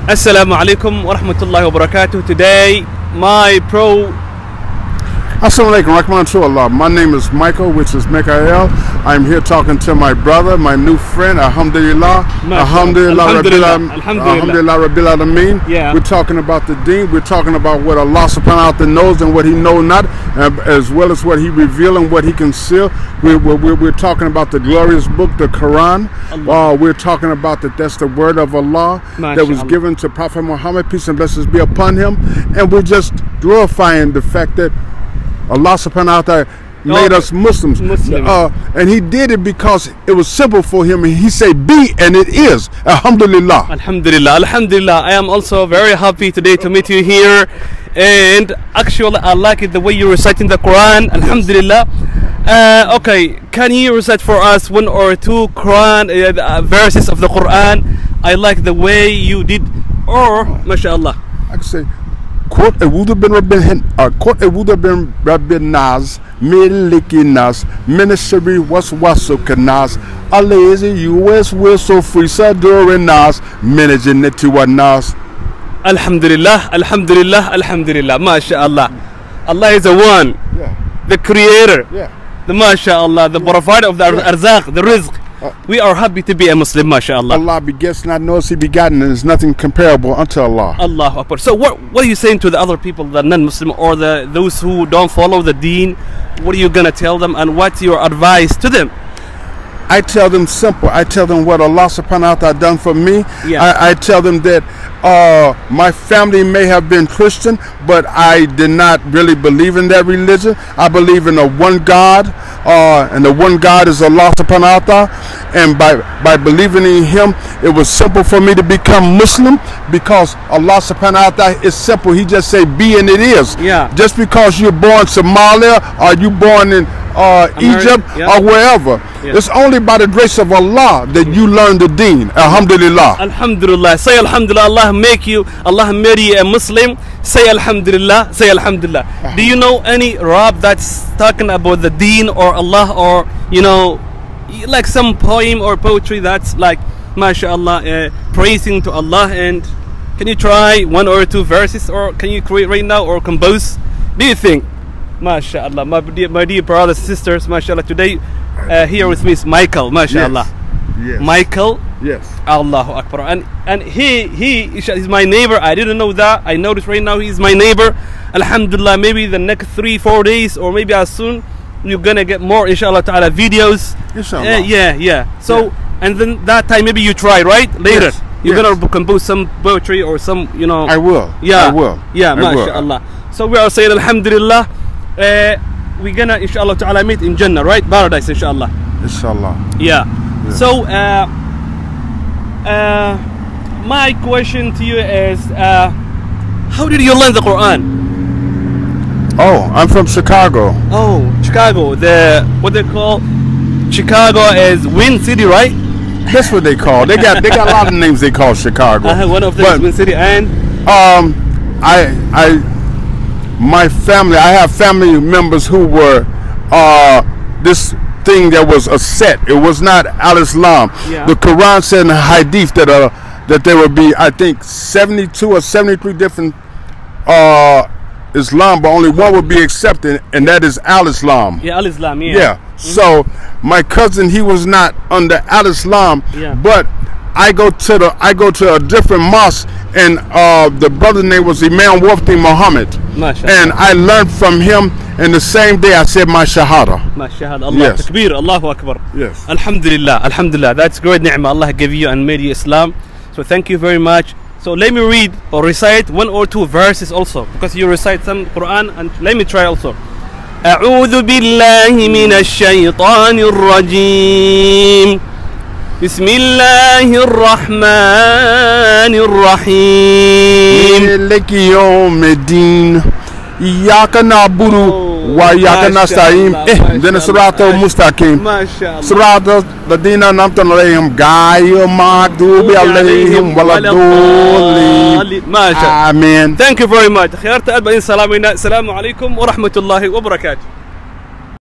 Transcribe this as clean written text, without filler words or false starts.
Assalamu alaikum wa rahmatullahi wa barakatuh. Today, my pro. Assalamu alaikum, my name is Michael, which is Mikael. I'm here talking to my brother, my new friend, Alhamdulillah. Alhamdulillah Rabbil Alameen. Yeah. We're talking about the deen. We're talking about what Allah subhanahu wa ta'ala knows and what he knows not, as well as what he revealed and what he concealed. We're talking about the glorious book, the Quran. We're talking about that's the word of Allah that was given to Prophet Muhammad, peace and blessings be upon him. And we're just glorifying the fact that Allah subhanahu wa ta'ala made us Muslims. And he did it because it was simple for him, and he said be, and it is. Alhamdulillah. Alhamdulillah. Alhamdulillah. I am also very happy today to meet you here, and actually I like it the way you're reciting the Quran. Alhamdulillah. Okay, can you recite for us one or two Quran verses of the Quran? I like the way you did, or mashallah. I can say Quote A'udhu bin Rabbin Nas, Malikin Nas, Ministry Waswasuka Nas, Alazi US will so free Sadurin Nas, managing Netiwa Nas. Alhamdulillah, Alhamdulillah, Alhamdulillah, MashaAllah. Allah is the one, the creator, the MashaAllah, the provider of the arzaq, the rizq. We are happy to be a Muslim, MashaAllah. Allah begets not, nor is he begotten, and there's nothing comparable unto Allah. Allahu Akbar. So what are you saying to the other people, the non-Muslim or those who don't follow the deen? What are you going to tell them, and what's your advice to them? I tell them simple. I tell them what Allah subhanahu wa ta'ala done for me. I tell them that my family may have been Christian, but I did not really believe in that religion. I believe in a one God, and the one God is Allah subhanahu wa ta'ala. And by believing in him, it was simple for me to become Muslim, because Allah subhanahu wa ta'ala is simple. He just say be, and it is. Just because you're born Somalia, or you born in Egypt, or wherever, it's only by the grace of Allah that you learn the deen. Alhamdulillah. Alhamdulillah. Say Alhamdulillah. Allah made you a Muslim. Say Alhamdulillah. Say Alhamdulillah. Do you know any rap that's talking about the deen or Allah, or like some poem or poetry that's like MashaAllah praising to Allah? And can you try one or two verses, or can you create right now or compose? Do you think? MashaAllah, my dear brothers and sisters, MashaAllah, today here with me is Michael, MashaAllah. Yes. Michael. Yes. Allahu Akbar. And he is my neighbor. I didn't know that. I noticed right now he's my neighbor. Alhamdulillah, maybe the next 3-4 days, or maybe as soon, you're gonna get more inshallah ta'ala videos. Inshallah. So and then that time maybe you try, right? Later. Yes. You're gonna compose some poetry or some, I will. Yeah. I will. Yeah, MashaAllah. So we are saying Alhamdulillah. We're gonna inshallah ta'ala meet in Jannah, right? Paradise, inshallah. Inshallah. Yeah. So my question to you is, how did you learn the Quran? Oh, I'm from Chicago. Oh, Chicago. What they call Chicago is Wind City, right? That's what they call. They got a lot of names they call Chicago. One of them is Wind City. And my family, I have family members who were this thing that was a set. It was not Al-Islam. The Quran said in the Hadith that there would be, I think, 72 or 73 different Islam, but only one would be accepted, and that is Al-Islam. Yeah, Al-Islam. So my cousin, he was not under Al-Islam, but I go to a different mosque, and the brother's name was Imam Wafdi Muhammad, and I learned from him. And the same day I said my shahada. Allah Takbir, Allahu Akbar. Yes. Alhamdulillah, Alhamdulillah. That's great ni'mah Allah gave you and made you Islam. So thank you very much. So let me read or recite one or two verses also, because you recite some Quran, and let me try also. أعوذ بالله من الشيطان الرجيم بسم الله الرحمن الرحيم مالك يوم الدين إياك نعبد وإياك نستعين اهدنا الصراط المستقيم صراط الذين أنعمت عليهم غير المغضوب عليهم ولا الضالين. ما شاء الله. آمين. Thank you very much. خيارة ألبا سلامنا. السلام عليكم ورحمة الله وبركاته.